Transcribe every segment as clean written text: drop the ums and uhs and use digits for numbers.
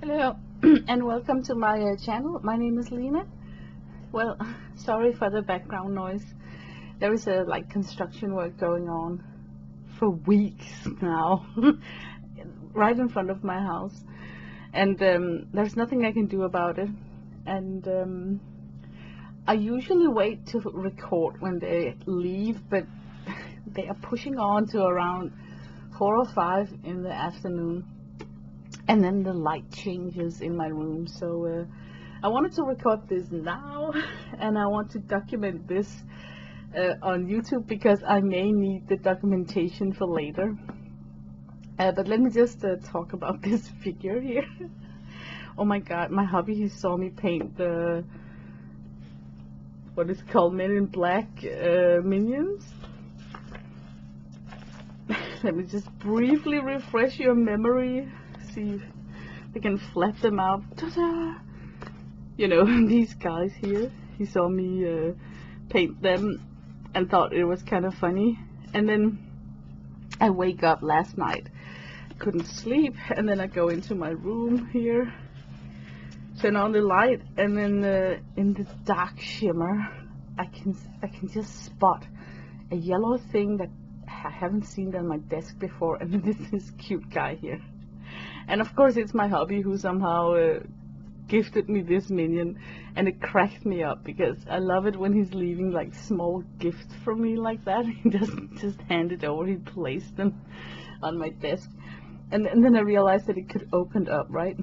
Hello and welcome to my channel. My name is Lena. Well, sorry for the background noise. There is a construction work going on for weeks now right in front of my house, and there's nothing I can do about it. And I usually wait to record when they leave, but they are pushing on to around 4 or 5 in the afternoon. And then the light changes in my room, so I wanted to record this now, and I want to document this on YouTube because I may need the documentation for later. But let me just talk about this figure here. Oh my god, my hubby, he saw me paint the, what is called Men in Black minions. Let me just briefly refresh your memory. See if we can flap them out. Ta-da! You know, these guys here. He saw me paint them and thought it was kind of funny. And then I wake up last night, couldn't sleep, and then I go into my room here, turn on the light, and then in the dark shimmer, I can just spot a yellow thing that I haven't seen on my desk before, and this cute guy here. And of course it's my hubby who somehow gifted me this minion, and it cracked me up because I love it when he's leaving like small gifts for me like that. He doesn't just hand it over, he placed them on my desk. And then I realized that it could open up, right?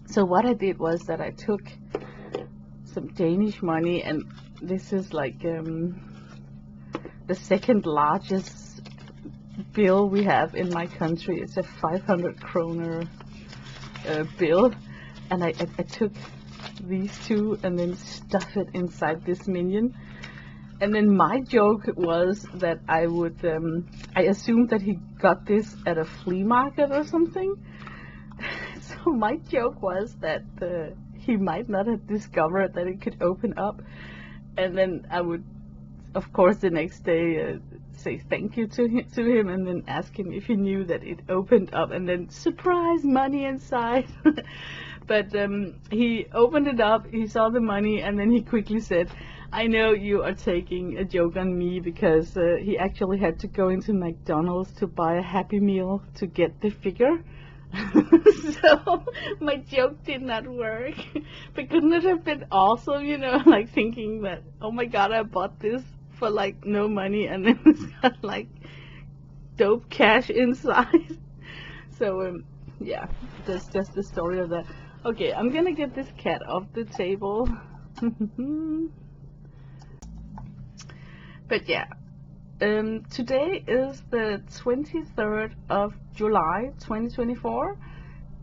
So what I did was that I took some Danish money, and this is like the second largest bill we have in my country. It's a 500 kroner bill, and I took these two and then stuff it inside this minion. And then my joke was that I would I assumed that he got this at a flea market or something. So my joke was that he might not have discovered that it could open up, and then I would, of course, the next day say thank you to him and then ask him if he knew that it opened up, and then surprise, money inside. But he opened it up, he saw the money, and then he quickly said, I know you are taking a joke on me, because he actually had to go into McDonald's to buy a Happy Meal to get the figure. So my joke did not work. But couldn't it have been awesome, you know, like thinking that, oh my god, I bought this for like no money, and then it's got like dope cash inside. So yeah, that's just the story of that. Okay, I'm gonna get this cat off the table. But yeah, today is the 23rd of July 2024,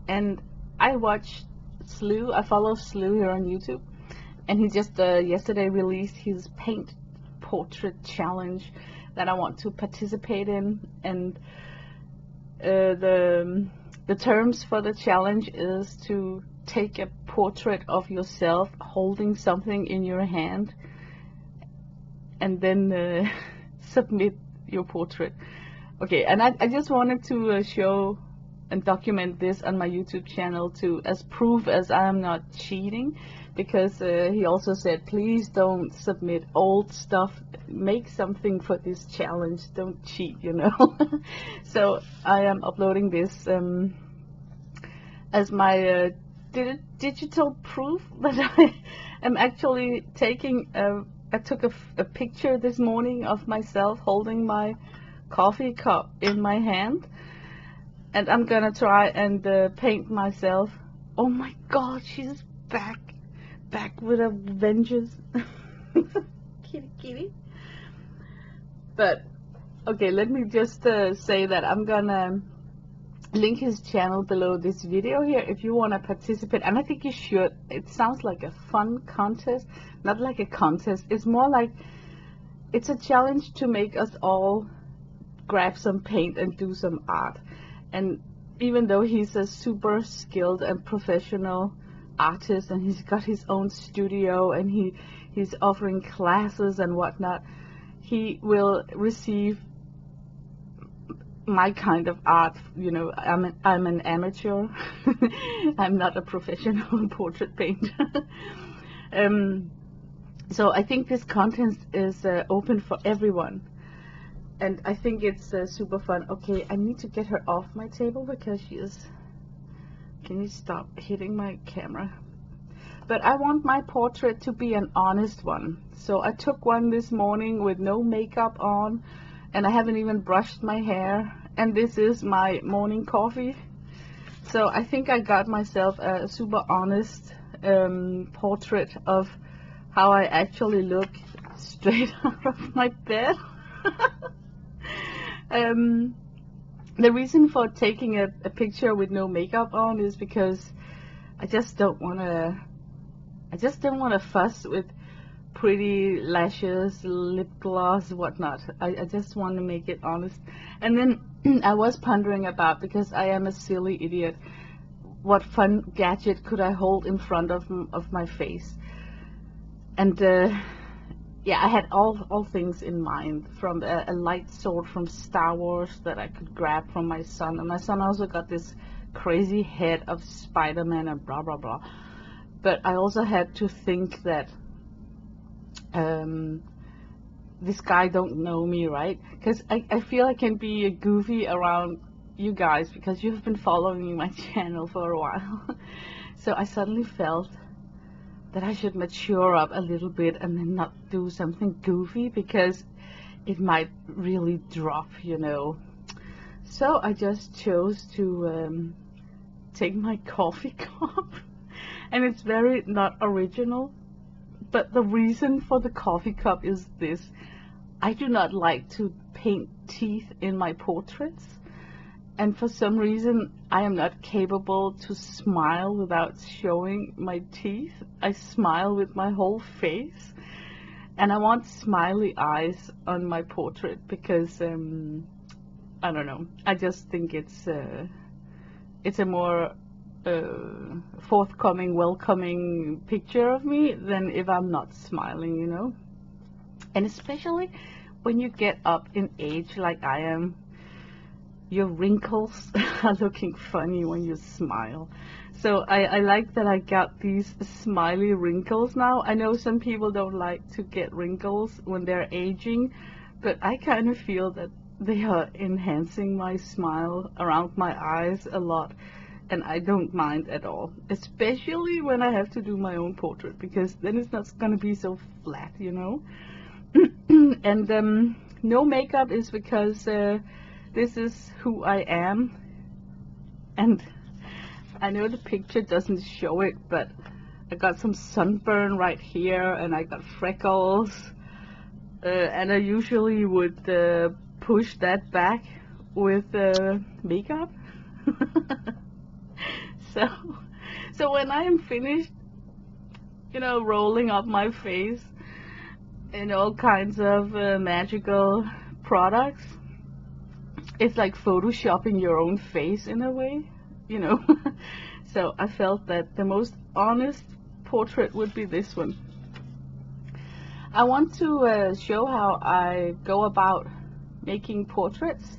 and I watched Slew. I follow Slew here on YouTube, and he just yesterday released his paint portrait challenge that I want to participate in. And the terms for the challenge is to take a portrait of yourself holding something in your hand, and then submit your portrait. Okay, and I just wanted to show and document this on my YouTube channel to as proof as I am not cheating, because he also said, please don't submit old stuff, make something for this challenge, don't cheat, you know. So I am uploading this as my digital proof that I am actually taking I took a picture this morning of myself holding my coffee cup in my hand, and I'm gonna try and paint myself. Oh my god, she's back with a vengeance. Kitty. But okay, let me just say that I'm gonna link his channel below this video here if you want to participate, and I think you should. It sounds like a fun contest, not like a contest. It's more like it's a challenge to make us all grab some paint and do some art. And even though he's a super skilled and professional artist, and he's got his own studio, and he's offering classes and whatnot, he will receive my kind of art. You know, I'm an amateur. I'm not a professional portrait painter. So I think this content is open for everyone, and I think it's super fun. Okay, I need to get her off my table because she is. Can you stop hitting my camera? But I want my portrait to be an honest one. So I took one this morning with no makeup on, and I haven't even brushed my hair, and this is my morning coffee. So I think I got myself a super honest portrait of how I actually look straight out of my bed. The reason for taking a picture with no makeup on is because I just don't want to fuss with pretty lashes, lip gloss, whatnot. I just want to make it honest. And then I was pondering about, because I am a silly idiot, what fun gadget could I hold in front of my face? And yeah, I had all things in mind, from a light sword from Star Wars that I could grab from my son. And my son also got this crazy head of Spider-Man and blah blah blah. But I also had to think that this guy don't know me, right? Because I feel I can be goofy around you guys because you've been following my channel for a while. So I suddenly felt that I should mature up a little bit and then not do something goofy, because it might really drop, you know. So I just chose to take my coffee cup, and it's very not original, but the reason for the coffee cup is this: I do not like to paint teeth in my portraits, and for some reason I am not capable to smile without showing my teeth. I smile with my whole face, and I want smiley eyes on my portrait because I don't know, I just think it's a more forthcoming, welcoming picture of me than if I'm not smiling, you know. And especially when you get up in age like I am, your wrinkles are looking funny when you smile. So I like that I got these smiley wrinkles now. I know some people don't like to get wrinkles when they're aging, but I kind of feel that they are enhancing my smile around my eyes a lot, and I don't mind at all, especially when I have to do my own portrait, because then it's not going to be so flat, you know. And no makeup is because this is who I am, and I know the picture doesn't show it, but I got some sunburn right here, and I got freckles, and I usually would push that back with makeup. So when I am finished, you know, rolling up my face in all kinds of magical products, it's like photoshopping your own face in a way, you know. So I felt that the most honest portrait would be this one. I want to show how I go about making portraits,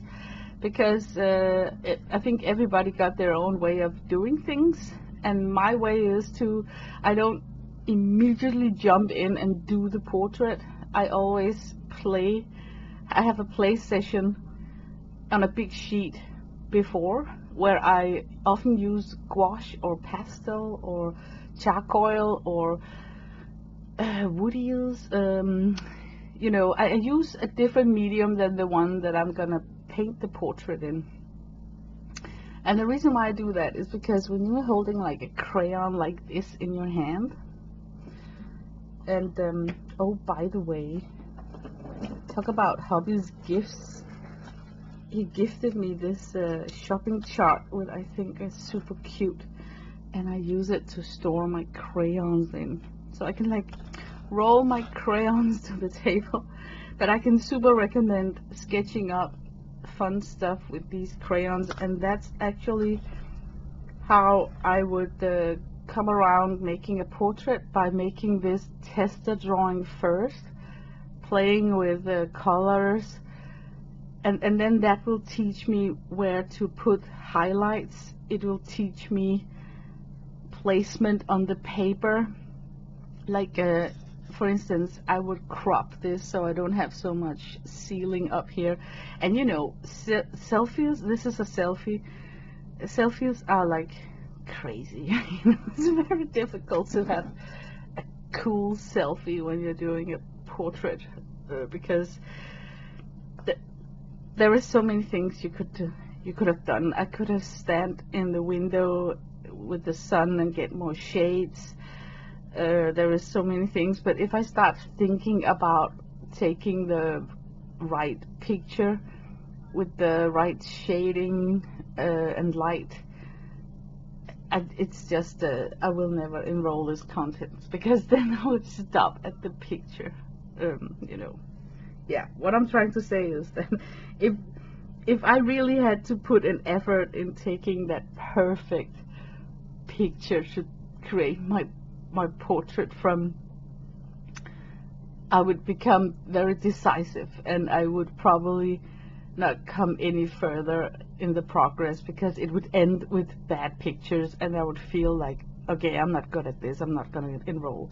because I think everybody got their own way of doing things, and my way is to, I don't immediately jump in and do the portrait. I always play. I have a play session on a big sheet before, where I often use gouache or pastel or charcoal or wood use. You know, I use a different medium than the one that I'm gonna paint the portrait in. And the reason why I do that is because when you're holding like a crayon like this in your hand, and oh, by the way, talk about hobbies gifts. He gifted me this shopping chart, which I think is super cute, and I use it to store my crayons in, so I can like roll my crayons to the table. But I can super recommend sketching up fun stuff with these crayons, and that's actually how I would come around making a portrait, by making this tester drawing first, playing with colors, and then that will teach me where to put highlights. It will teach me placement on the paper. Like for instance, I would crop this so I don't have so much ceiling up here. And you know, selfies, this is a selfie. Selfies are like crazy. It's very difficult to have a cool selfie when you're doing a portrait, because there are so many things you could have done. I could have stand in the window with the sun and get more shades. There is so many things, but if I start thinking about taking the right picture with the right shading and light, it's just I will never enroll this content, because then I would stop at the picture. You know, yeah, what I'm trying to say is that if I really had to put an effort in taking that perfect picture to create my portrait from, I would become very decisive, and I would probably not come any further in the progress, because it would end with bad pictures, and I would feel like, okay, I'm not good at this, I'm not going to enroll.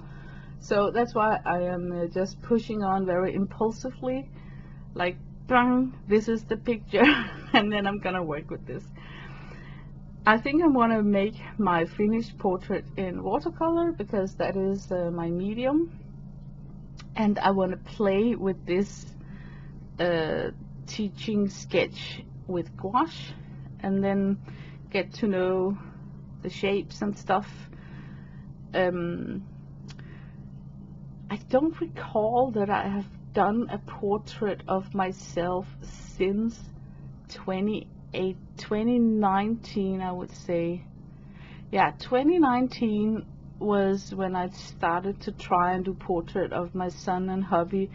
So that's why I am just pushing on very impulsively, like, bang, this is the picture, and then I'm gonna work with this. I think I want to make my finished portrait in watercolor, because that is my medium, and I want to play with this teaching sketch with gouache, and then get to know the shapes and stuff. I don't recall that I have done a portrait of myself since 2019, I would say. Yeah, 2019 was when I started to try and do portrait of my son and hubby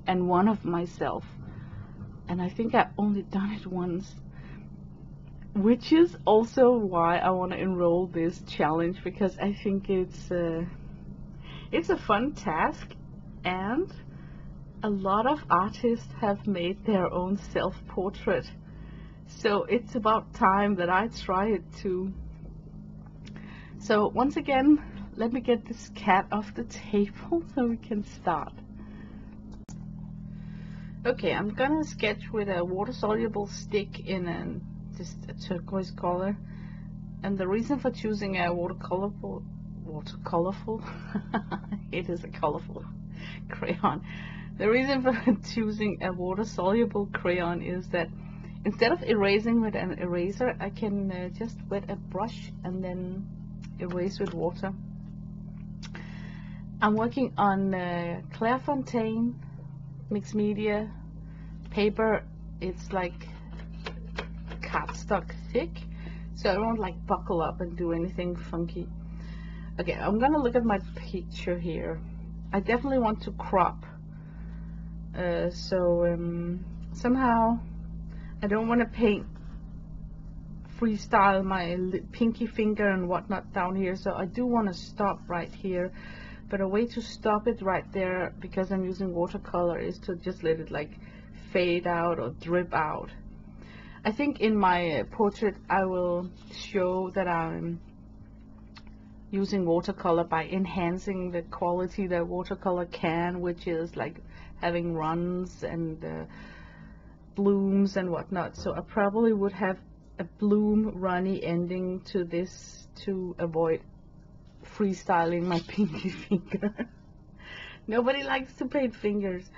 and one of myself. And I think I've only done it once, which is also why I want to enroll this challenge, because I think it's a fun task, and a lot of artists have made their own self-portrait. So it's about time that I try it too. So once again, let me get this cat off the table so we can start. Okay, I'm gonna sketch with a water-soluble stick in just a turquoise color. And the reason for choosing a watercolorful it is a colorful crayon. The reason for choosing a water-soluble crayon is that instead of erasing with an eraser, I can just wet a brush and then erase with water. I'm working on Clairefontaine mixed media paper. It's like cardstock thick, so I won't like buckle up and do anything funky. Okay, I'm gonna look at my picture here. I definitely want to crop, somehow I don't want to paint freestyle my pinky finger and whatnot down here, so I do want to stop right here. But a way to stop it right there, because I'm using watercolor, is to just let it like fade out or drip out. I think in my portrait I will show that I'm using watercolor by enhancing the quality that watercolor can, which is like having runs and blooms and whatnot. So I probably would have a bloom runny ending to this to avoid freestyling my pinky finger. Nobody likes to paint fingers.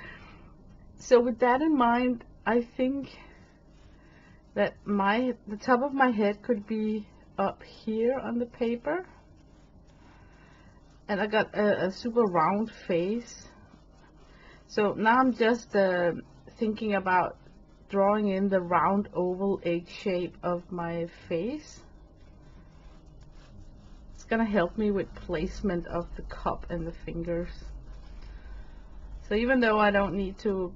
So with that in mind, I think that the top of my head could be up here on the paper, and I got a super round face. So now I'm just thinking about drawing in the round oval egg shape of my face. It's gonna help me with placement of the cup and the fingers. So even though I don't need to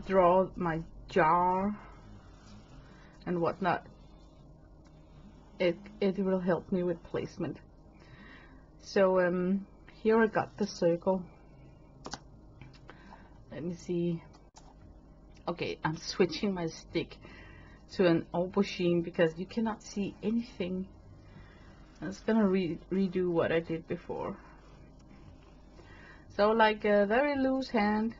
draw my jar and whatnot, it will help me with placement. So here I got the circle. Let me see. Okay, I'm switching my stick to an aubergine because you cannot see anything. I'm just gonna redo what I did before. So like a very loose hand.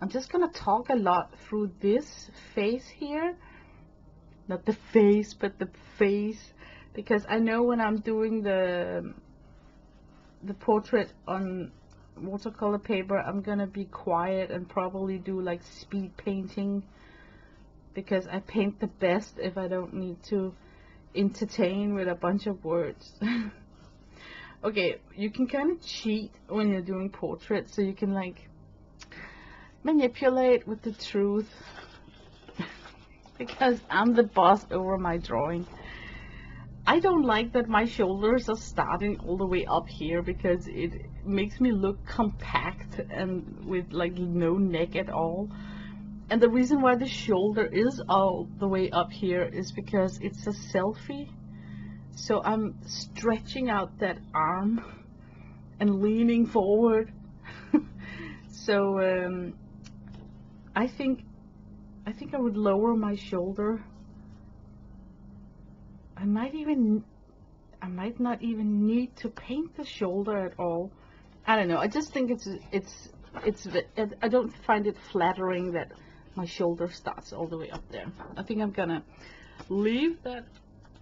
I'm just gonna talk a lot through this face here. Not the face, but the face. Because I know when I'm doing the portrait on watercolor paper, I'm gonna be quiet and probably do like speed painting. Because I paint the best if I don't need to entertain with a bunch of words. Okay, you can kind of cheat when you're doing portraits, so you can like manipulate with the truth. Because I'm the boss over my drawing. I don't like that my shoulders are starting all the way up here because it makes me look compact and with like no neck at all. And the reason why the shoulder is all the way up here is because it's a selfie. So I'm stretching out that arm and leaning forward. So I think I would lower my shoulder. I might not even need to paint the shoulder at all. I don't know. I just think I don't find it flattering that my shoulder starts all the way up there. I think I'm gonna leave that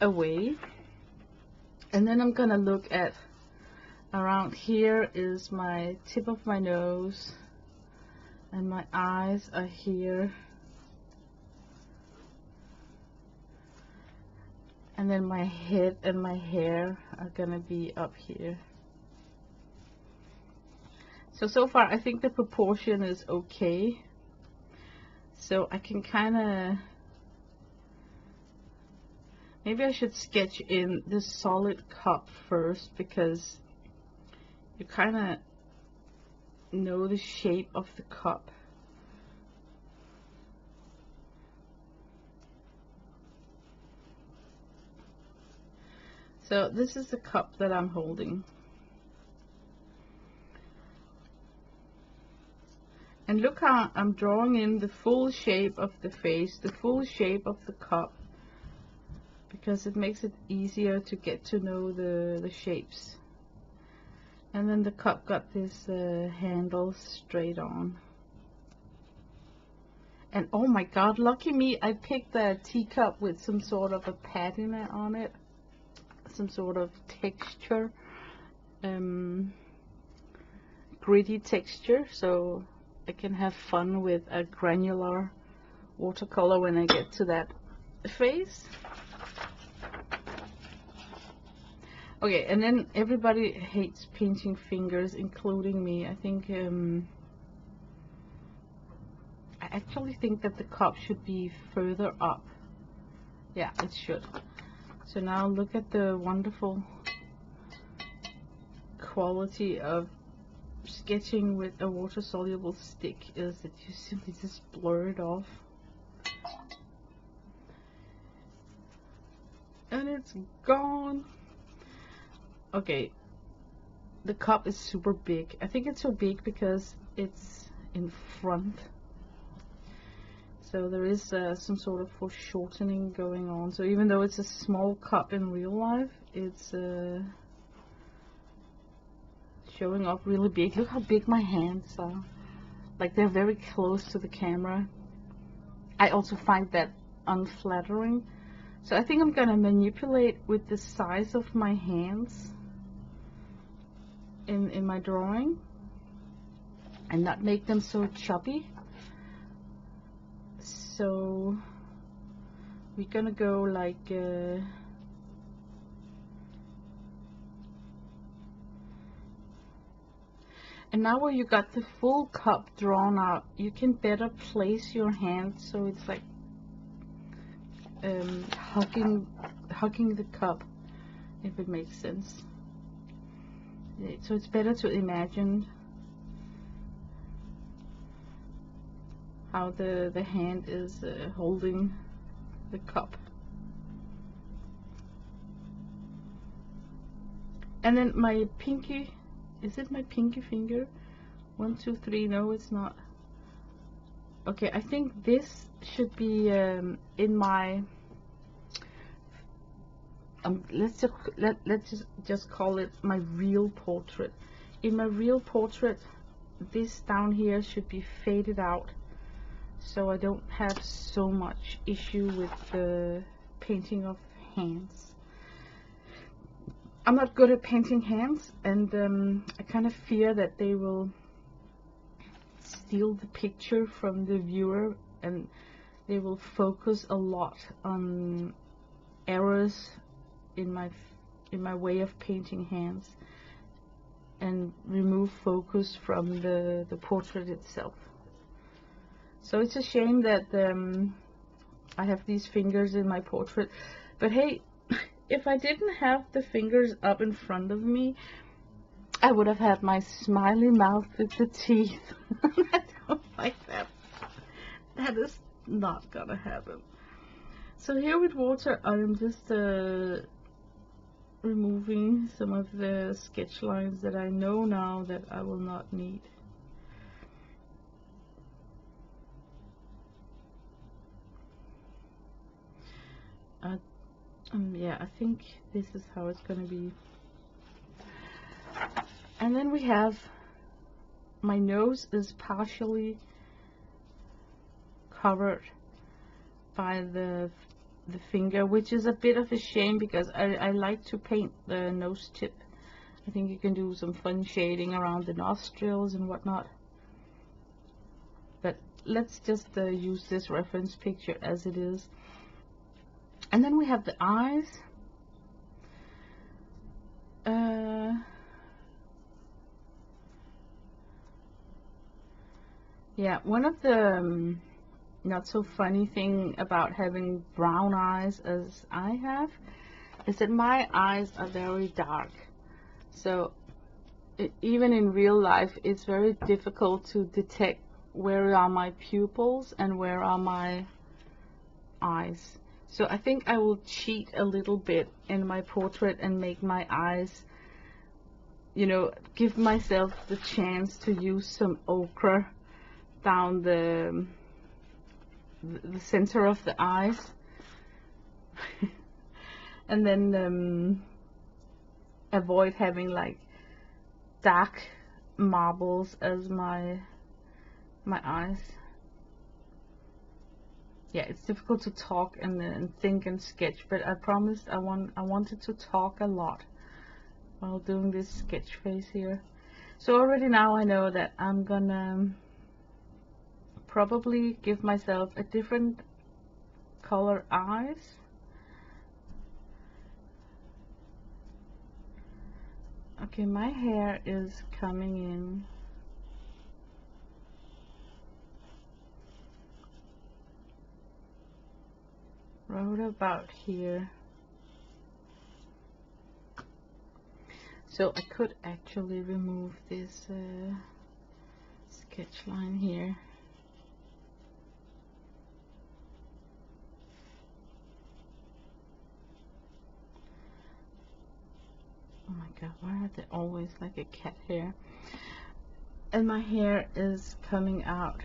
away. And then I'm gonna look at around here is my tip of my nose, and my eyes are here, and then my head and my hair are gonna be up here. So far I think the proportion is okay, so I can kind of, maybe I should sketch in the solid cup first, because you kind of know the shape of the cup. So this is the cup that I'm holding. And look how I'm drawing in the full shape of the face, the full shape of the cup, because it makes it easier to get to know the shapes. And then the cup got this handle straight on. And oh my god, lucky me, I picked a teacup with some sort of a patina on it, some sort of texture, gritty texture, so I can have fun with a granular watercolor when I get to that face. Okay, and then everybody hates painting fingers, including me. I think I actually think that the cup should be further up. Yeah, it should. So now look at the wonderful quality of sketching with a water-soluble stick, is that you simply just blur it off. And it's gone. Okay, the cup is super big. I think it's so big because it's in front. So there is some sort of foreshortening going on. So even though it's a small cup in real life, it's showing up really big. Look how big my hands are. Like, they're very close to the camera. I also find that unflattering. So I think I'm gonna manipulate with the size of my hands in my drawing and not make them so chubby. So we're gonna go like and now where you got the full cup drawn out, you can better place your hand so it's like hugging the cup, if it makes sense. So it's better to imagine how the hand is holding the cup. And then my pinky, is it my pinky finger? 1, 2, 3, no it's not. Okay, I think this should be in my let's just call it my real portrait. In my real portrait, this down here should be faded out, so I don't have so much issue with the painting of hands. I'm not good at painting hands, and I kind of fear that they will steal the picture from the viewer, and they will focus a lot on errors in my way of painting hands and remove focus from the portrait itself. So it's a shame that I have these fingers in my portrait, but hey, if I didn't have the fingers up in front of me, I would have had my smiley mouth with the teeth. I don't like that. That is not gonna happen. So here with water, I'm just removing some of the sketch lines that I know now that I will not need. Yeah, I think this is how it's gonna be. And then we have my nose is partially covered by the finger, which is a bit of a shame because I like to paint the nose tip. I think you can do some fun shading around the nostrils and whatnot. But let's just use this reference picture as it is. And then we have the eyes. Yeah, one of the not so funny thing about having brown eyes as I have is that my eyes are very dark. So even in real life, it's very difficult to detect where are my pupils and where are my eyes. So I think I will cheat a little bit in my portrait and make my eyes, you know, give myself the chance to use some ochre down the center of the eyes. And then avoid having like dark marbles as my eyes. Yeah, it's difficult to talk and think and sketch, but I promised I wanted to talk a lot while doing this sketch phase here. So already now I know that I'm gonna probably give myself a different color eyes. Okay, my hair is coming in right about here. So I could actually remove this sketch line here. Oh my god, why are they always like a cat hair? And my hair is coming out.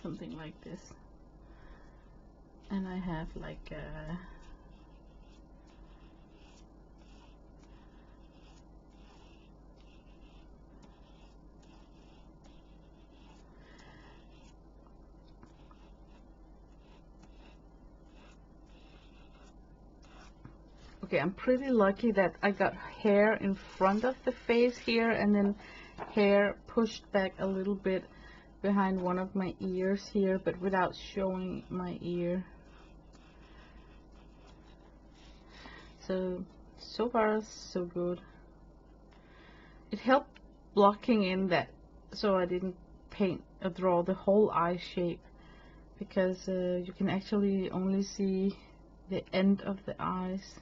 Something like this. And I have like a okay, I'm pretty lucky that I got hair in front of the face here and then hair pushed back a little bit behind one of my ears here, but without showing my ear. So far so good. It helped blocking in that so I didn't paint or draw the whole eye shape, because you can actually only see the end of the eyes.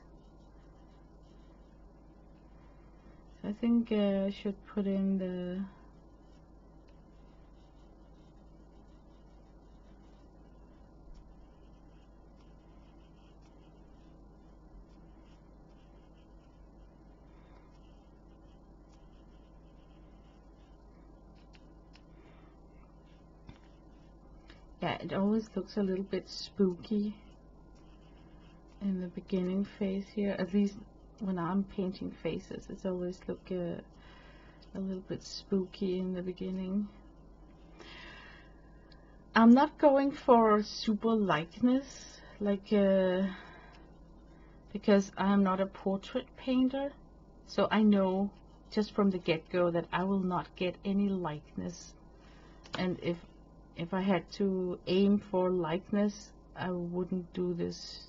I think I should put in the Yeah, it always looks a little bit spooky in the beginning phase here. At least when I'm painting faces, it's always look a little bit spooky in the beginning. I'm not going for super likeness, like because I am not a portrait painter, so I know just from the get-go that I will not get any likeness. And if I had to aim for likeness, I wouldn't do this.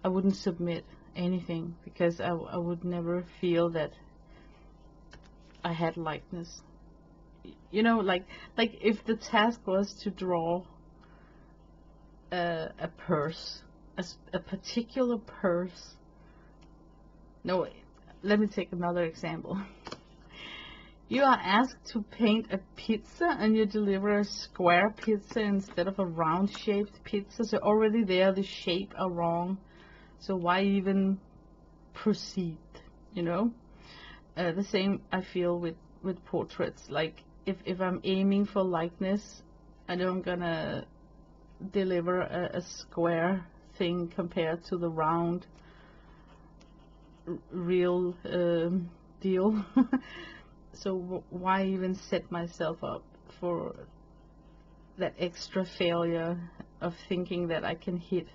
I wouldn't submit anything, because I would never feel that I had likeness. You know, like if the task was to draw a purse, a particular purse. No, let me take another example. You are asked to paint a pizza and you deliver a square pizza instead of a round shaped pizza. So already there the shape are wrong. So why even proceed, you know? The same I feel with portraits. Like if I'm aiming for likeness, I don't gonna deliver a square thing compared to the round real deal. So why even set myself up for that extra failure of thinking that I can hit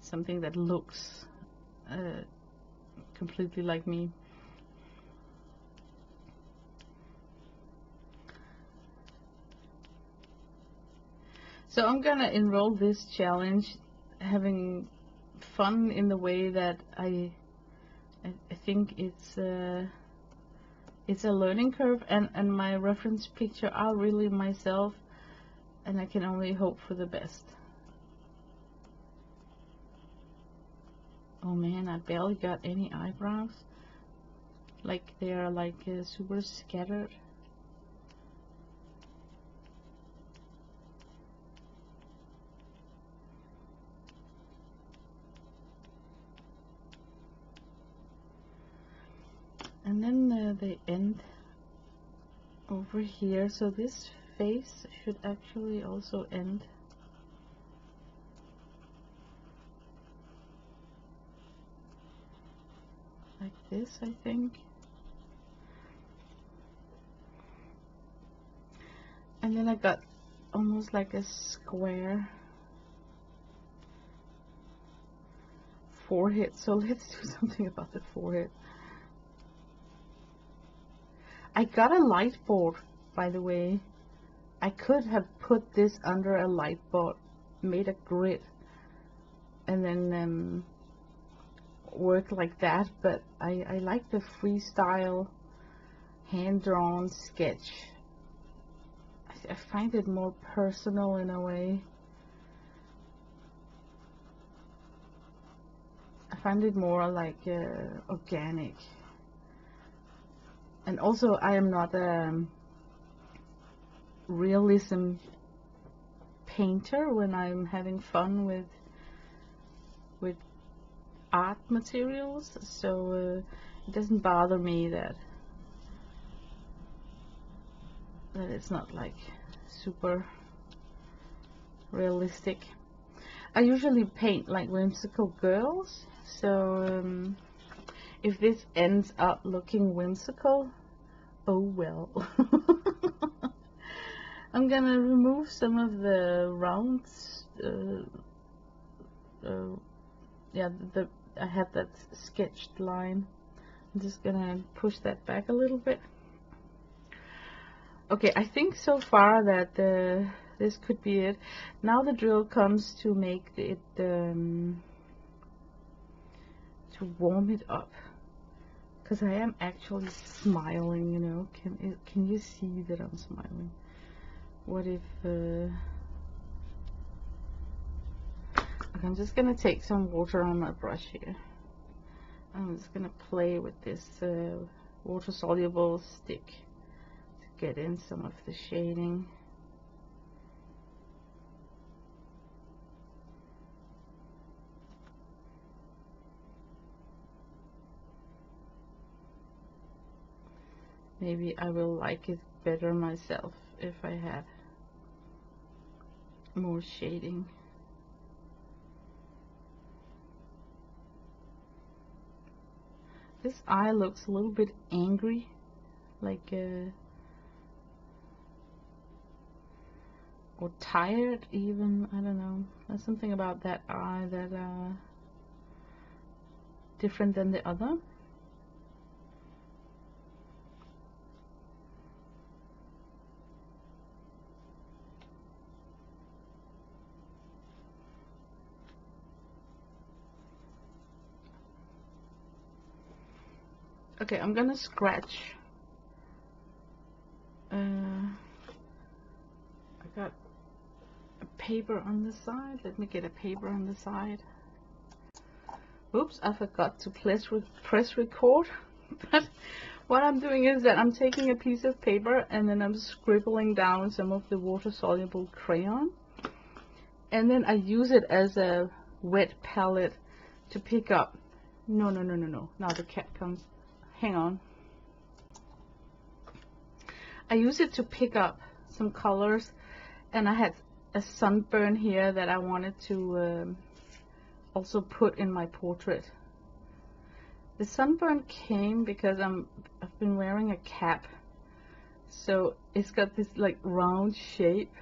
something that looks completely like me. So I'm gonna enroll this challenge, having fun in the way that I think it's a learning curve, and my reference picture are really myself, and I can only hope for the best. Oh man, I barely got any eyebrows. Like they are like super scattered. And then they end over here, so this face should actually also end. Like this, I think. And then I got almost like a square forehead, so let's do something about the forehead. I got a light board, by the way. I could have put this under a light board, made a grid, and then work like that, but I like the freestyle hand-drawn sketch. I find it more personal in a way. I find it more like organic. And also I am not a realism painter when I'm having fun with art materials, so it doesn't bother me that it's not like super realistic. I usually paint like whimsical girls, so if this ends up looking whimsical, oh well. I'm gonna remove some of the rounds. Yeah, I had that sketched line. I'm just gonna push that back a little bit. Okay, I think so far that this could be it. Now the drill comes to make it to warm it up, because I am actually smiling, you know. Can you see that I'm smiling? What if okay, I'm just gonna take some water on my brush here. I'm just gonna play with this water soluble stick to get in some of the shading. Maybe I will like it better myself if I had more shading. This eye looks a little bit angry, like or tired even, I don't know. There's something about that eye that different than the other. Okay, I'm gonna scratch. I got a paper on the side. Let me get a paper on the side. Oops, I forgot to press record. But what I'm doing is that I'm taking a piece of paper and then I'm scribbling down some of the water-soluble crayon. And then I use it as a wet palette to pick up. No. Now the cat comes. Hang on. I use it to pick up some colors, and I had a sunburn here that I wanted to also put in my portrait. The sunburn came because I've been wearing a cap, so it's got this like round shape,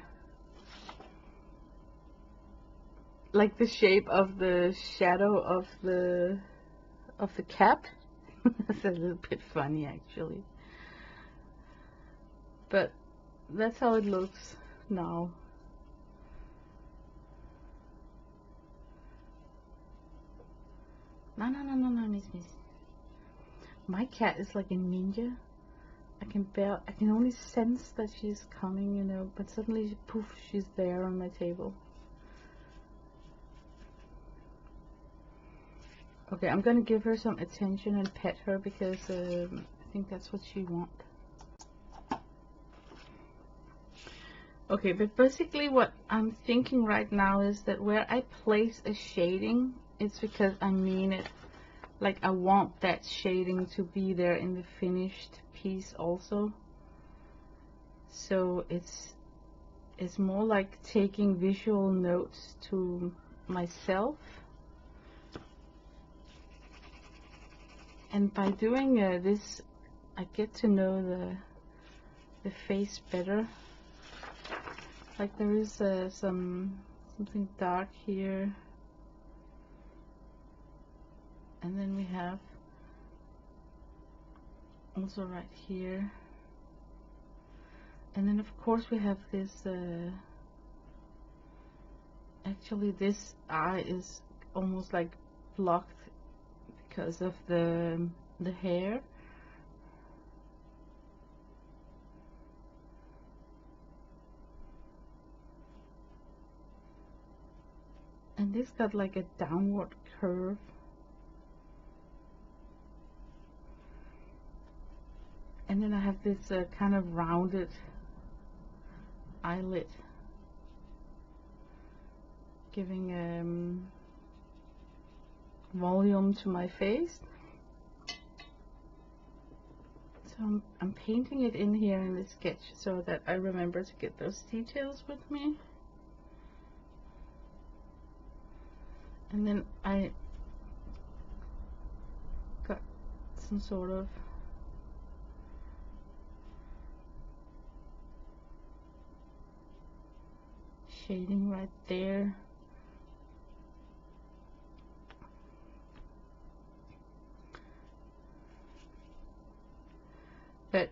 like the shape of the shadow of the cap. It's a little bit funny actually, but that's how it looks now. No, miss. My cat is like a ninja. I can only sense that she's coming, you know, but suddenly, poof, she's there on my table. Okay, I'm gonna give her some attention and pet her because I think that's what she wants. Okay, but basically what I'm thinking right now is that where I place a shading, it's because I mean it. Like I want that shading to be there in the finished piece also. So it's more like taking visual notes to myself. And by doing this, I get to know the face better. Like there is something dark here, and then we have also right here, and then of course we have this. Actually, this eye is almost like blocked because of the hair. And this got like a downward curve. And then I have this kind of rounded eyelid, giving volume to my face. So I'm painting it in here in the sketch so that I remember to get those details with me. And then I got some sort of shading right there. But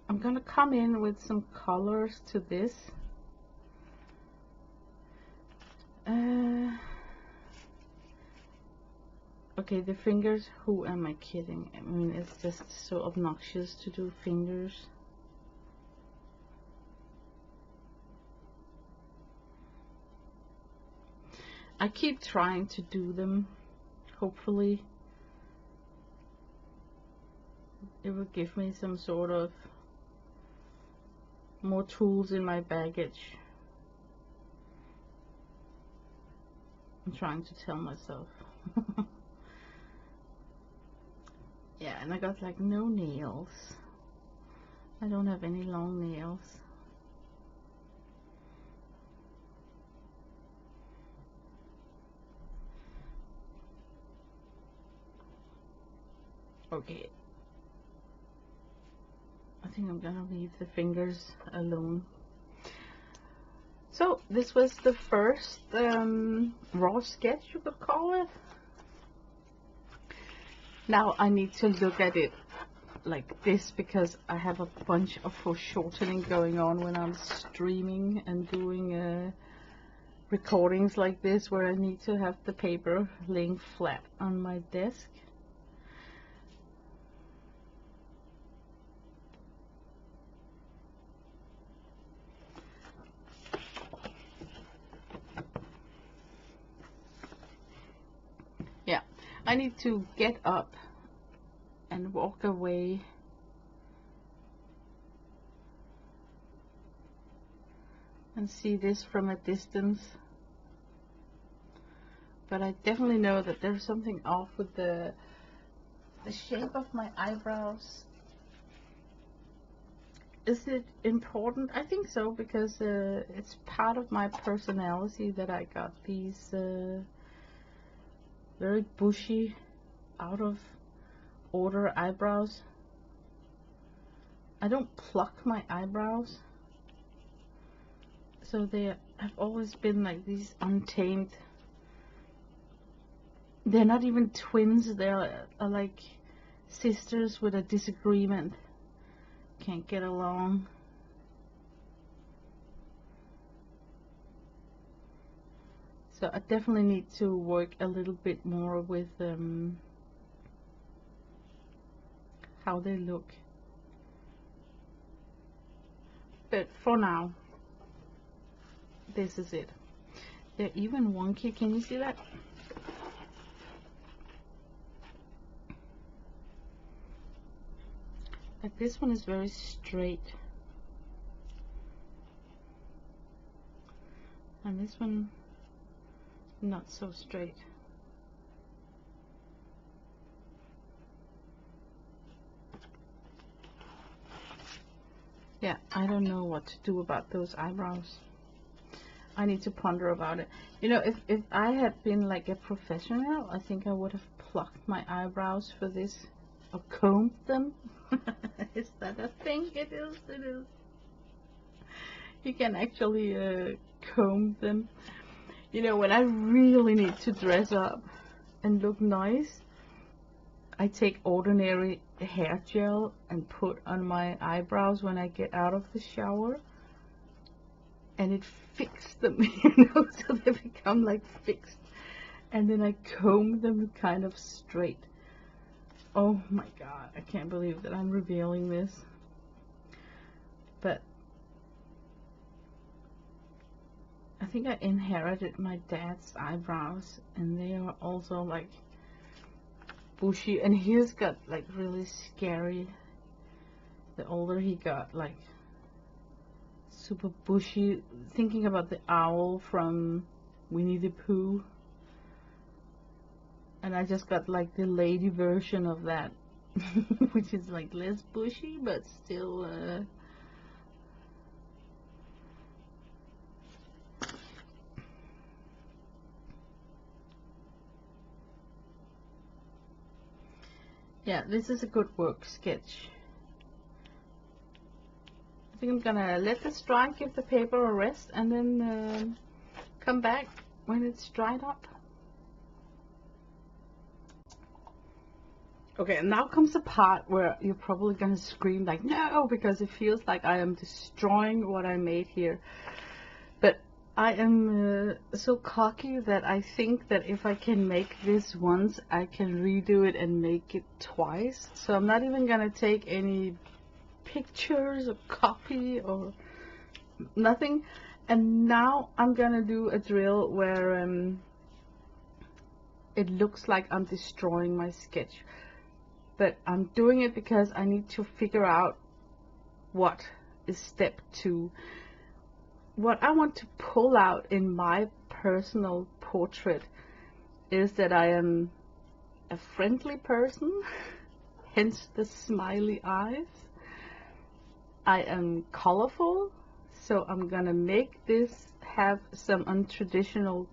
I'm gonna come in with some colors to this. Okay, the fingers, who am I kidding? I mean, it's just so obnoxious to do fingers. I keep trying to do them. Hopefully it will give me some sort of more tools in my baggage. I'm trying to tell myself. Yeah, and I got like no nails. I don't have any long nails. Okay, I think I'm gonna leave the fingers alone. So this was the first raw sketch, you could call it. Now I need to look at it like this because I have a bunch of foreshortening going on when I'm streaming and doing recordings like this, where I need to have the paper laying flat on my desk. Yeah, I need to get up and walk away and see this from a distance. But I definitely know that there's something off with the shape of my eyebrows. Is it important? I think so, because it's part of my personality that I got these very bushy, out of order eyebrows. I don't pluck my eyebrows, so they have always been like these untamed. They're not even twins, they're like sisters with a disagreement. Can't get along. So I definitely need to work a little bit more with how they look. But for now, this is it. They're even wonky, can you see that? Like this one is very straight. And this one, not so straight. Yeah, I don't know what to do about those eyebrows. I need to ponder about it. You know, if I had been like a professional, I think I would have plucked my eyebrows for this, or combed them. Is that a thing? It is, it is. You can actually comb them. You know, when I really need to dress up and look nice, I take ordinary hair gel and put on my eyebrows when I get out of the shower, and it fixes them, you know, so they become like fixed, and then I comb them kind of straight. Oh my god, I can't believe that I'm revealing this, but I think I inherited my dad's eyebrows, and they are also like bushy, and he's got like really scary, the older he got, like super bushy, thinking about the owl from Winnie the Pooh. And I just got like the lady version of that, which is like less bushy but still yeah, this is a good work sketch. I think I'm gonna let this dry, give the paper a rest, and then come back when it's dried up. Okay, and now comes the part where you're probably gonna scream like no, because it feels like I am destroying what I made here. But I am so cocky that I think that if I can make this once, I can redo it and make it twice. So I'm not even gonna take any pictures or copy or nothing. And now I'm gonna do a drill where it looks like I'm destroying my sketch, but I'm doing it because I need to figure out what is step 2. What I want to pull out in my personal portrait is that I am a friendly person, hence the smiley eyes. I am colorful, so I'm gonna make this have some untraditional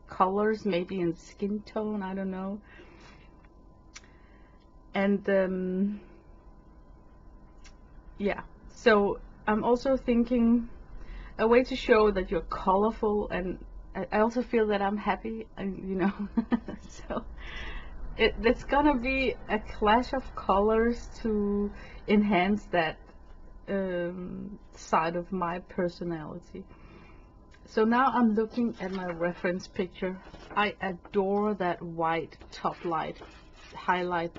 colors, maybe in skin tone, I don't know. And yeah, so I'm also thinking a way to show that you're colorful, and I also feel that I'm happy, and you know. So it's gonna be a clash of colors to enhance that side of my personality. So now I'm looking at my reference picture. I adore that white top light highlight,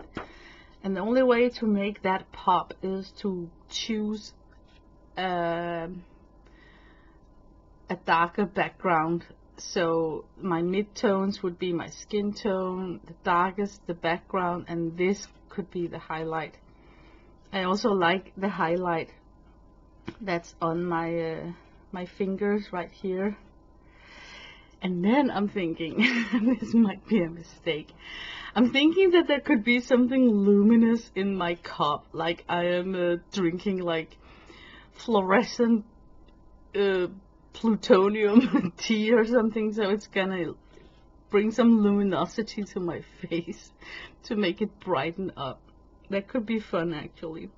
and the only way to make that pop is to choose a darker background. So my midtones would be my skin tone, the darkest the background, and this could be the highlight. I also like the highlight that's on my my fingers right here. And then I'm thinking, this might be a mistake, I'm thinking that there could be something luminous in my cup, like I am drinking like fluorescent plutonium tea or something, so it's gonna bring some luminosity to my face to make it brighten up. That could be fun, actually.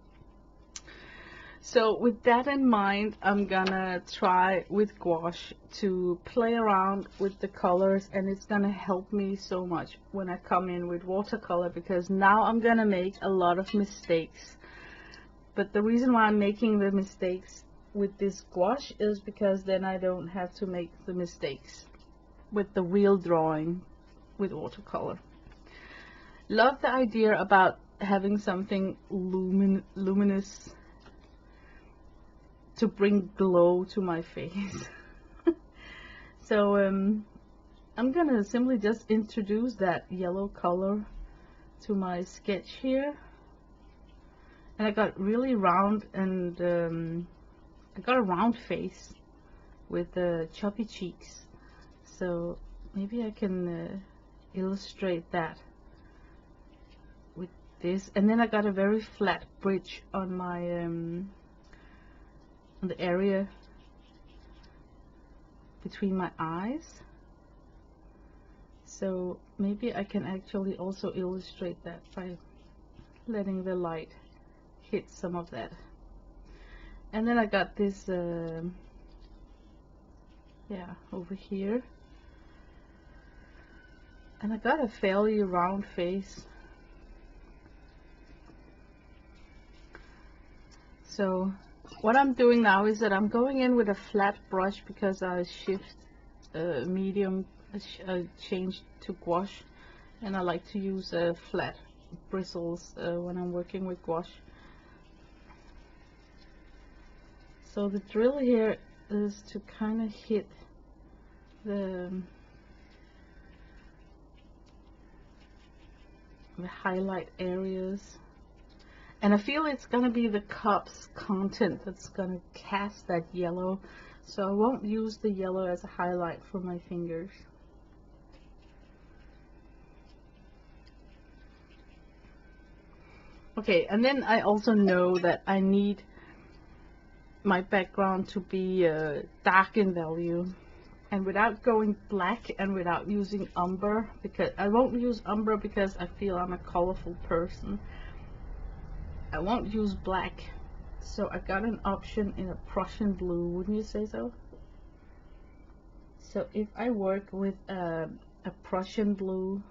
So with that in mind, I'm gonna try with gouache to play around with the colors, and it's gonna help me so much when I come in with watercolor, because now I'm gonna make a lot of mistakes. But the reason why I'm making the mistakes with this gouache is because then I don't have to make the mistakes with the real drawing with watercolor. Love the idea about having something luminous to bring glow to my face. So I'm gonna simply just introduce that yellow color to my sketch here, and I got really round, and I got a round face with chubby cheeks, so maybe I can illustrate that with this. And then I got a very flat bridge on my on the area between my eyes, so maybe I can actually also illustrate that by letting the light hit some of that. And then I got this yeah, over here, and I got a fairly round face. So what I'm doing now is that I'm going in with a flat brush, because I shift medium, changed to gouache, and I like to use flat bristles when I'm working with gouache. So the drill here is to kind of hit the highlight areas. And I feel it's going to be the cup's content that's going to cast that yellow, so I won't use the yellow as a highlight for my fingers. Okay, and then I also know that I need my background to be dark in value, and without going black, and without using umber, because I won't use umber because I feel I'm a colorful person. I won't use black, so I got an option in a Prussian blue, wouldn't you say so? So if I work with a Prussian blue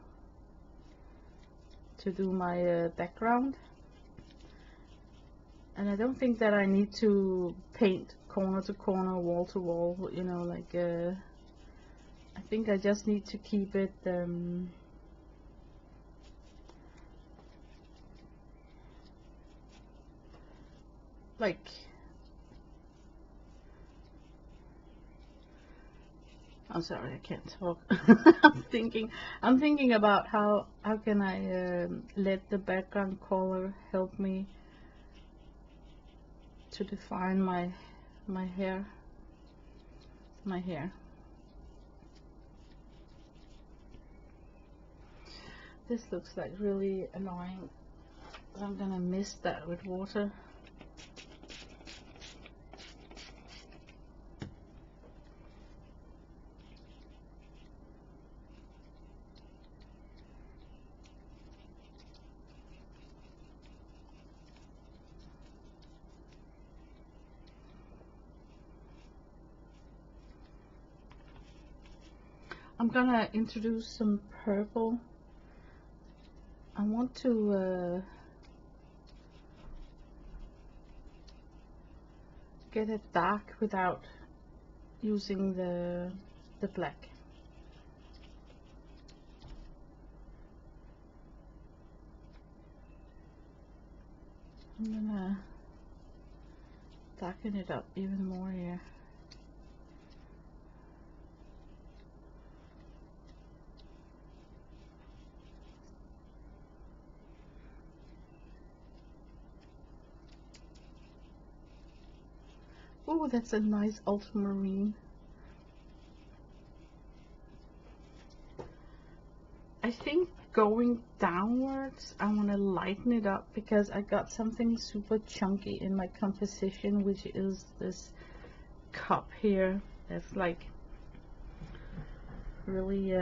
to do my background, and I don't think that I need to paint corner to corner, wall to wall, you know, like I think I just need to keep it like, I'm sorry, I can't talk. I'm thinking about how can I let the background color help me to define my hair. This looks like really annoying, but I'm gonna mist that with water. I'm gonna introduce some purple. I want to get it dark without using the black. I'm gonna darken it up even more here. Oh, that's a nice ultramarine. I think going downwards, I want to lighten it up because I got something super chunky in my composition, which is this cup here. That's like really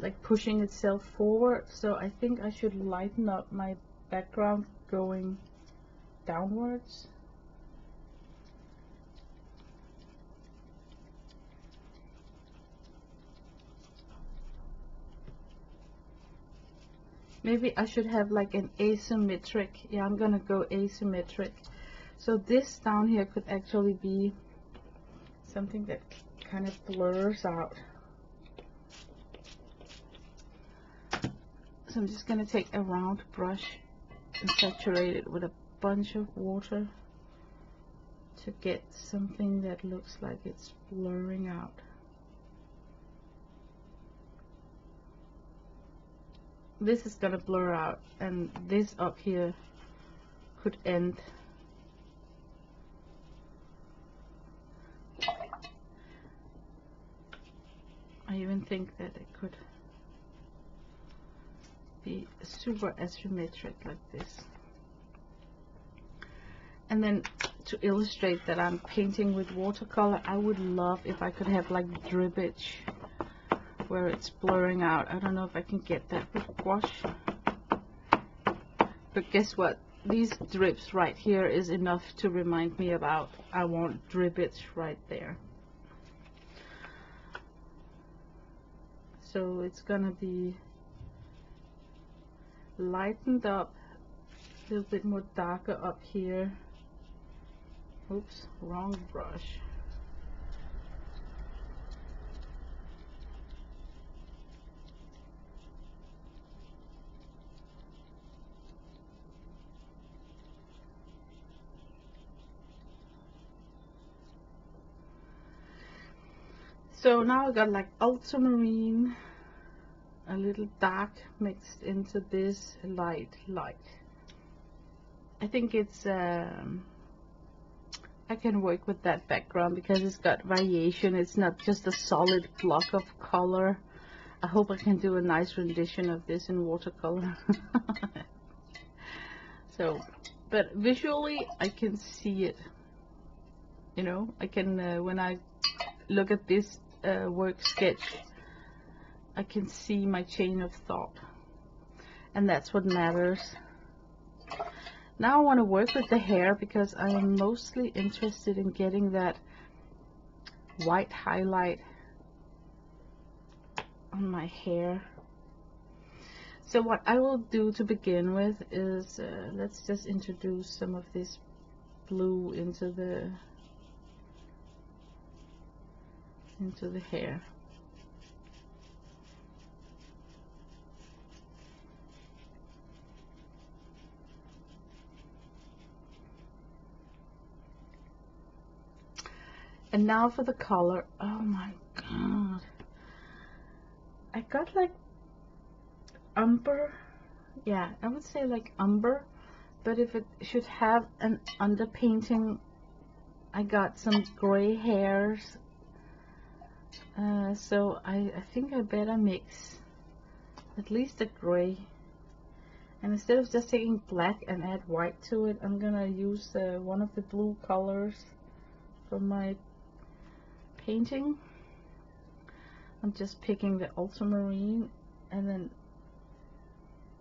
like pushing itself forward. So I think I should lighten up my background going downwards. Maybe I should have like an asymmetric. Yeah, I'm gonna go asymmetric. So this down here could actually be something that kind of blurs out. So I'm just gonna take a round brush and saturate it with a bunch of water to get something that looks like it's blurring out. This is gonna blur out, and this up here could end. I even think that it could be super asymmetric like this. And then to illustrate that I'm painting with watercolor, I would love if I could have like drippage where it's blurring out. I don't know if I can get that with gouache. But guess what? These drips right here is enough to remind me about I want drippage right there. So it's gonna be lightened up, a little bit more darker up here. Oops, wrong brush. So now I got like ultramarine, a little dark mixed into this light. I think it's I can work with that background because it's got variation. It's not just a solid block of color. I hope I can do a nice rendition of this in watercolor. So, but visually I can see it. You know, I can when I look at this work sketch, I can see my chain of thought, and that's what matters. Now I want to work with the hair because I am mostly interested in getting that white highlight on my hair. So what I will do to begin with is let's just introduce some of this blue into the hair. And now for the color. Oh my god. I got like umber. Yeah, I would say like umber. But if it should have an underpainting, I got some gray hairs. So I think I better mix at least a gray. And instead of just taking black and add white to it, I'm gonna use one of the blue colors from my painting. I'm just picking the ultramarine and then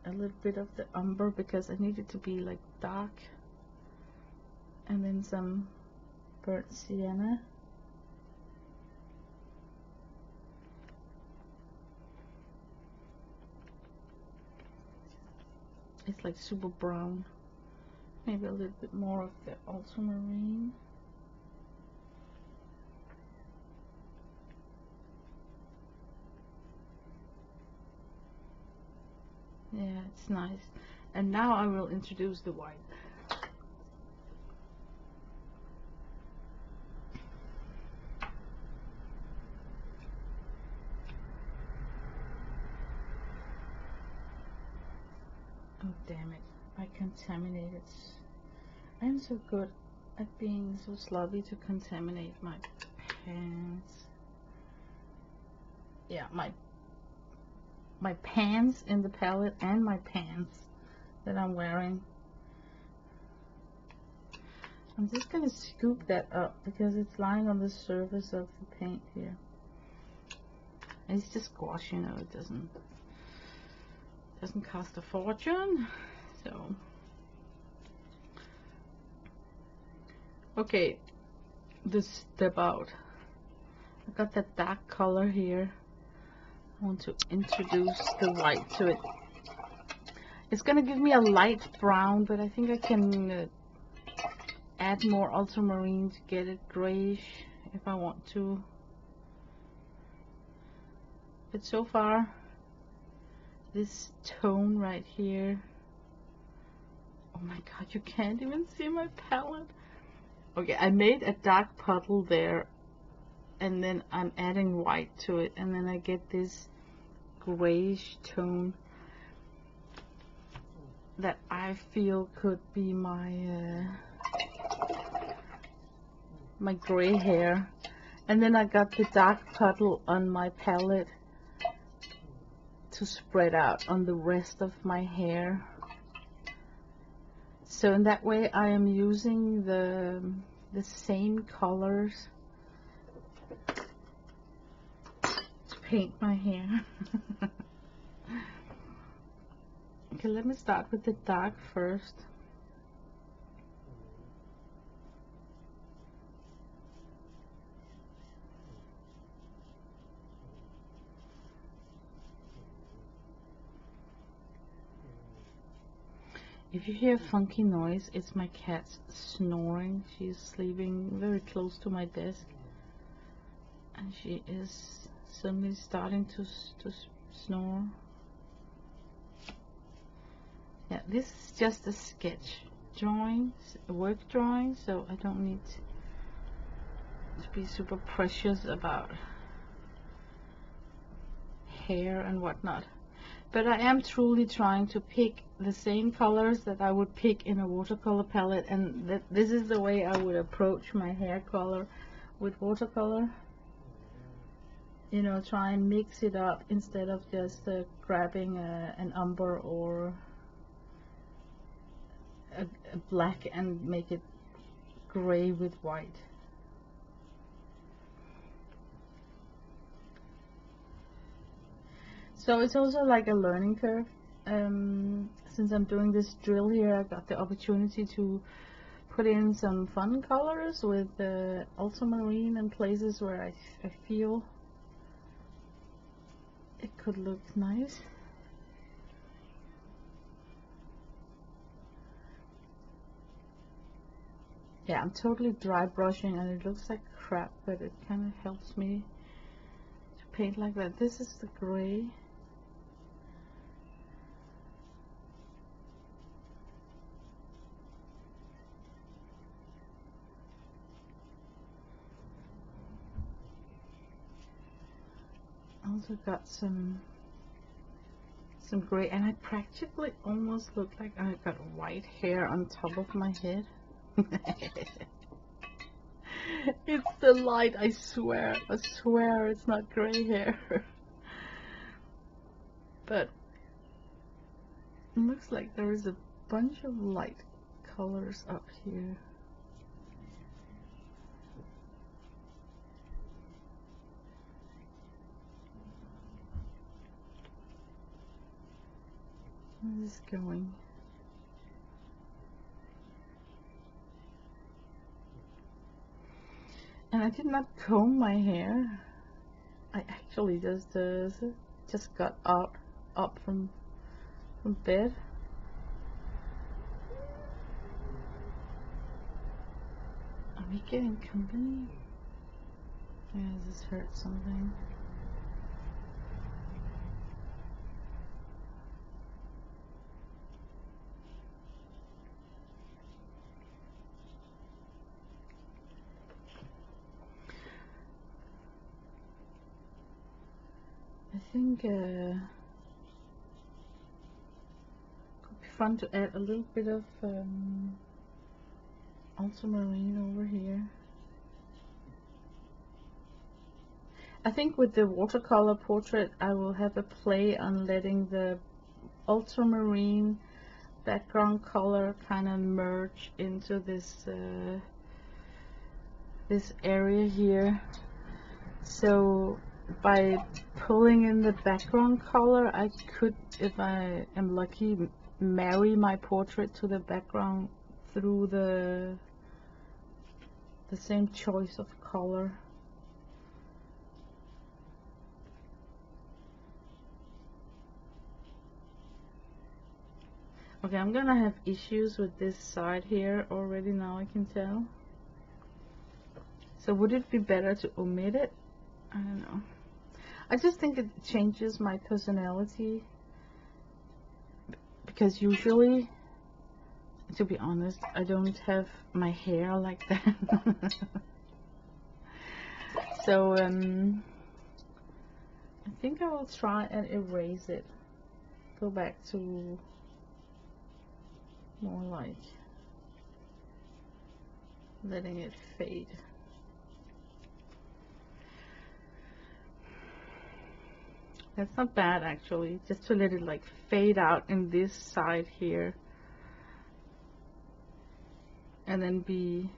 a little bit of the umber because I need it to be like dark, and then some burnt sienna. It's like super brown. Maybe a little bit more of the ultramarine. Yeah, it's nice. And now I will introduce the white. Oh damn it, I contaminated. I'm so good at being so sloppy to contaminate my pants. Yeah, my pants in the palette and my pants that I'm wearing. I'm just gonna scoop that up because it's lying on the surface of the paint here. And it's just gouache, you know, it doesn't cost a fortune. So okay, the step out. I got that dark color here. I want to introduce the white to it. It's gonna give me a light brown, but I think I can add more ultramarine to get it grayish if I want to. But so far, this tone right here. Oh my god, you can't even see my palette. Okay, I made a dark puddle there, and then I'm adding white to it, and then I get this grayish tone that I feel could be my my gray hair. And then I got the dark puddle on my palette to spread out on the rest of my hair. So in that way I am using the same colors to paint my hair. Okay, let me start with the dark first. If you hear funky noise, it's my cat snoring. She's sleeping very close to my desk, and she is suddenly starting to snore. Yeah, this is just a sketch drawing, a work drawing, so I don't need to be super precious about hair and whatnot. But I am truly trying to pick the same colors that I would pick in a watercolor palette, and this is the way I would approach my hair color with watercolor. You know, try and mix it up instead of just grabbing an umber or a black and make it gray with white. So it's also like a learning curve. Since I'm doing this drill here, I got the opportunity to put in some fun colors with ultramarine in places where I feel it could look nice. Yeah, I'm totally dry brushing and it looks like crap, but it kind of helps me to paint like that. This is the gray. Also got some gray, and I practically almost look like I got white hair on top of my head. It's the light, I swear it's not gray hair. But it looks like there is a bunch of light colors up here. This is going. And I did not comb my hair. I actually just got up from bed. getting company? Yeah, this hurt something. I think could be fun to add a little bit of ultramarine over here. I think with the watercolor portrait I will have a play on letting the ultramarine background color kind of merge into this this area here. So by pulling in the background color, I could, if I am lucky, marry my portrait to the background through the same choice of color. Okay, I'm gonna have issues with this side here already now, I can tell. So would it be better to omit it? I don't know. I just think it changes my personality, because usually, to be honest, I don't have my hair like that. So I think I will try and erase it. Go back to more like letting it fade. That's not bad actually, just to let it like fade out in this side here, and then be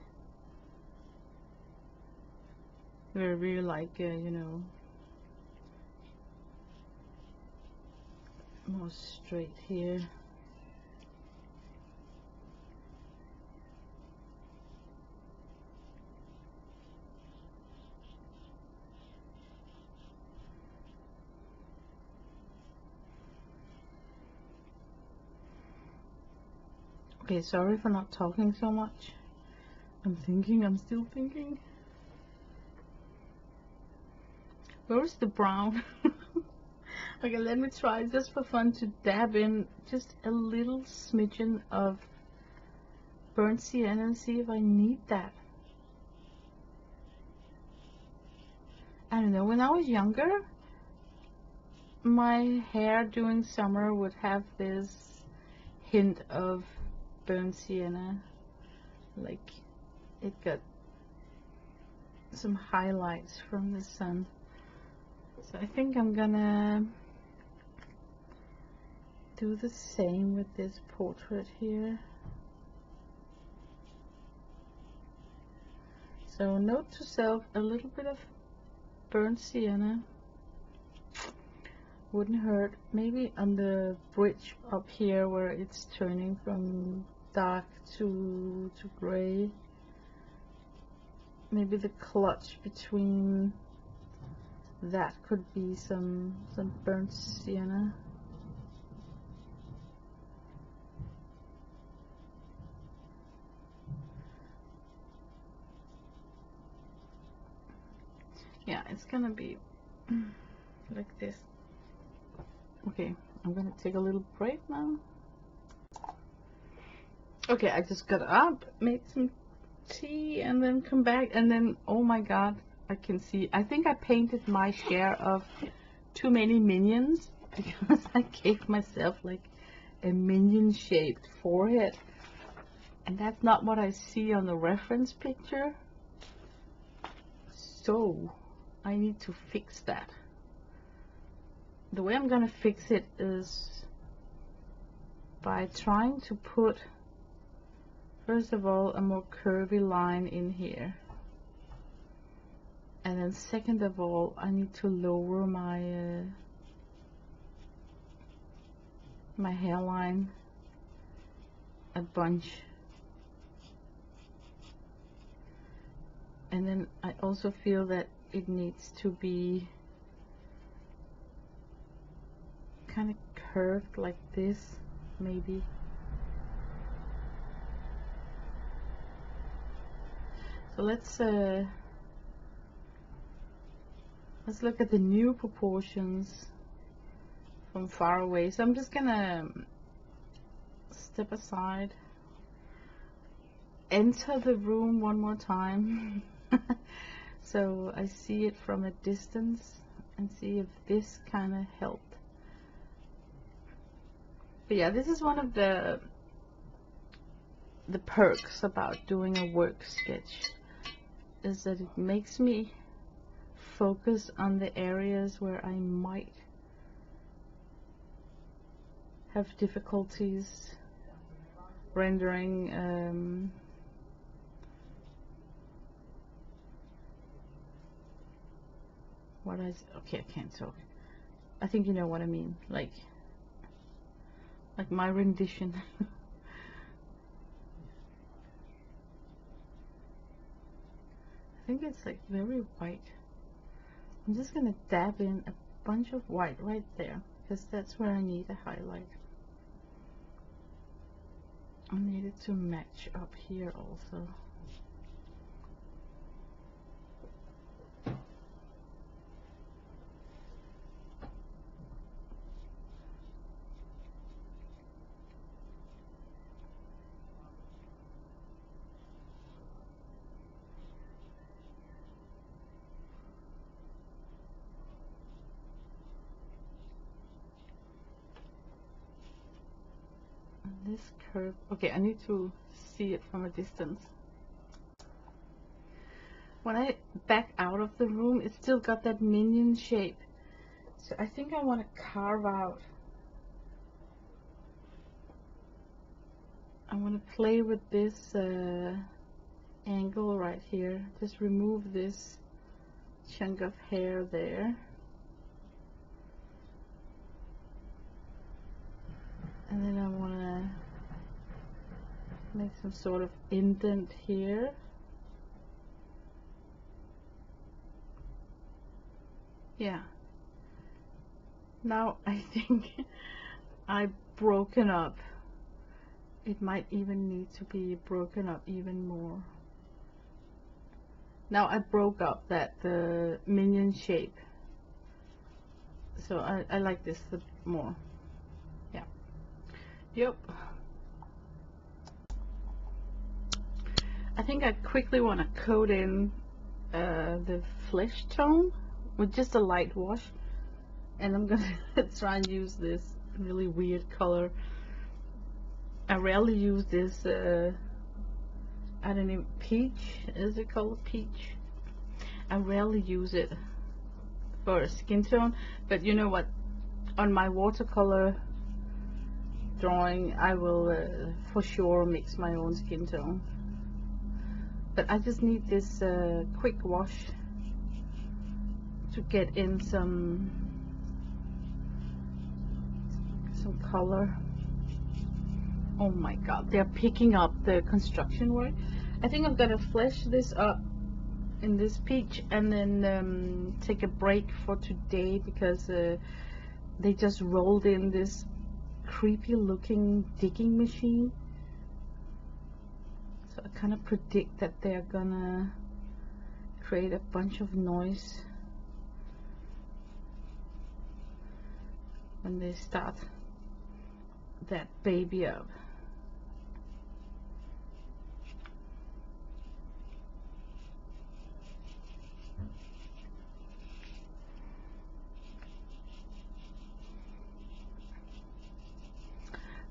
very like you know, more straight here. Okay, sorry for not talking so much. I'm still thinking. Where's the brown? Okay, let me try just for fun to dab in just a little smidgen of burnt sienna and see if I need that. I don't know, when I was younger, my hair during summer would have this hint of burnt sienna, like it got some highlights from the sun. So I think I'm gonna do the same with this portrait here. So note to self, a little bit of burnt sienna wouldn't hurt. Maybe on the bridge up here where it's turning from dark to gray. Maybe the clutch between that could be some burnt sienna. Yeah, it's gonna be like this. Okay, I'm gonna take a little break now. Okay, I just got up, made some tea, and then come back, and then, oh my god, I can see, I think I painted my share of too many minions, because I gave myself like a minion shaped forehead, and that's not what I see on the reference picture. So I need to fix that. The way I'm gonna fix it is by trying to put, first of all, a more curvy line in here, and then second of all, I need to lower my my hairline a bunch, and then I also feel that it needs to be kind of curved like this, maybe. So So let's look at the new proportions from far away. So I'm just gonna step aside, enter the room one more time so I see it from a distance and see if this kind of helped. But yeah, this is one of the perks about doing a work sketch, is that it makes me focus on the areas where I might have difficulties rendering. Okay, I can't talk. I think you know what I mean, like my rendition. I think it's like very white. I'm just gonna dab in a bunch of white right there, because that's where I need a highlight. I need it to match up here also. This curve, okay, I need to see it from a distance. When I back out of the room, it's still got that minion shape. So I think I want to carve out. I want to play with this angle right here. Just remove this chunk of hair there. And then I want to make some sort of indent here. Yeah. Now I think I've broken up. It might even need to be broken up even more. Now I broke up that minion shape. So I like this more. Yeah. Yep. I think I quickly want to coat in the flesh tone with just a light wash, and I'm gonna try and use this really weird color. I rarely use this I don't know, peach, is it called peach? I rarely use it for skin tone, but you know what, on my watercolor drawing I will for sure mix my own skin tone. But I just need this quick wash to get in some color. Oh my god, they're picking up the construction work. I think I'm gonna flesh this up in this peach and then take a break for today, because they just rolled in this creepy looking digging machine. So I kind of predict that they're gonna create a bunch of noise when they start that baby up.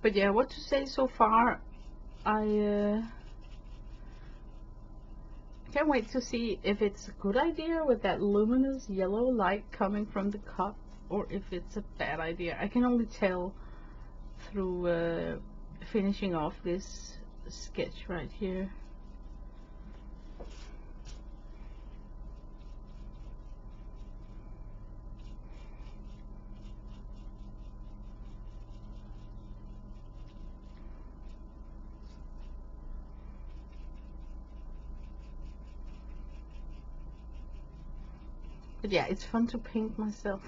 But yeah, what to say so far. I can't wait to see if it's a good idea with that luminous yellow light coming from the cup, or if it's a bad idea. I can only tell through finishing off this sketch right here. But yeah, it's fun to paint myself.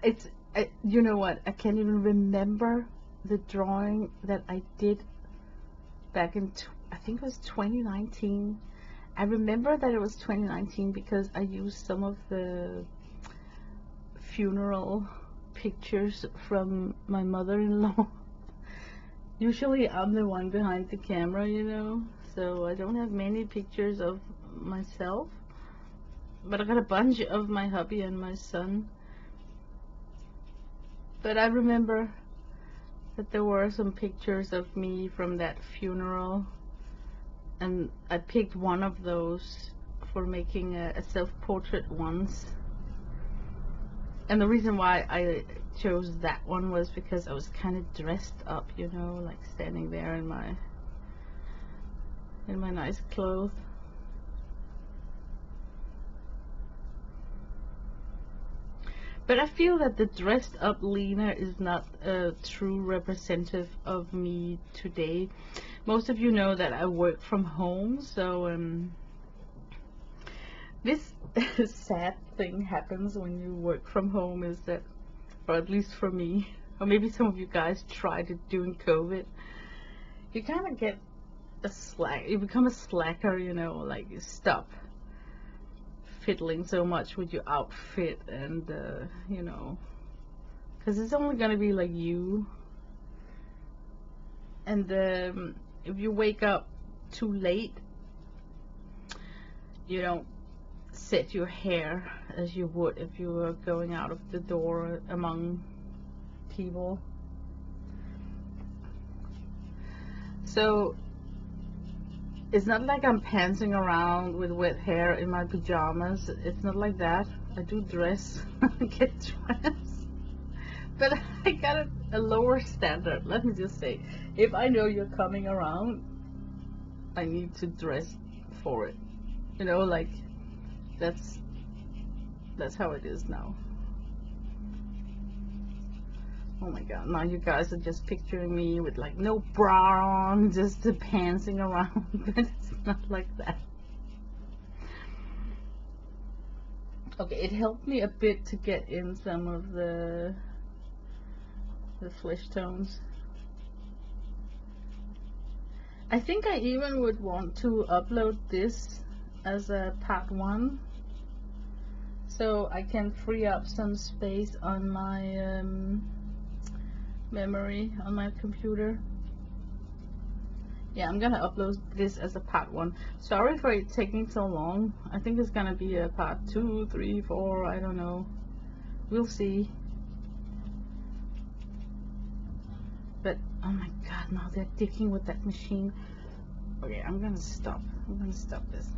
It's you know what, I can't even remember the drawing that I did back in, I think it was 2019. I remember that it was 2019 because I used some of the funeral pictures from my mother-in-law. Usually I'm the one behind the camera, you know, so I don't have many pictures of myself, but I got a bunch of my hubby and my son. But I remember that there were some pictures of me from that funeral, and I picked one of those for making a self-portrait once. And the reason why I chose that one was because I was kind of dressed up, you know, like standing there in my nice clothes. But I feel that the dressed up Lena is not a true representative of me today. Most of you know that I work from home, so this sad thing happens when you work from home, is that, or at least for me, or maybe some of you guys tried it during COVID, you kind of get you become a slacker, you know, like you stop fiddling so much with your outfit, and you know, because it's only gonna be like you. And if you wake up too late, you don't set your hair as you would if you were going out of the door among people. So it's not like I'm pantsing around with wet hair in my pajamas. It's not like that. I do dress, get dressed, but I got a lower standard. Let me just say, if I know you're coming around, I need to dress for it. You know, like that's how it is now. Oh my god, now you guys are just picturing me with like no bra on, just pantsing around, but it's not like that. Okay, it helped me a bit to get in some of the flesh tones. I think I even would want to upload this as a part 1, so I can free up some space on my memory on my computer. Yeah, I'm gonna upload this as a part 1. Sorry for it taking so long. I think it's gonna be a part 2, 3, 4, I don't know. We'll see. But oh my god, now they're digging with that machine. Okay, I'm gonna stop this.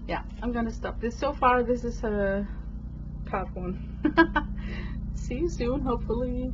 Yeah, I'm gonna stop this. So far this is part 1. See you soon, hopefully.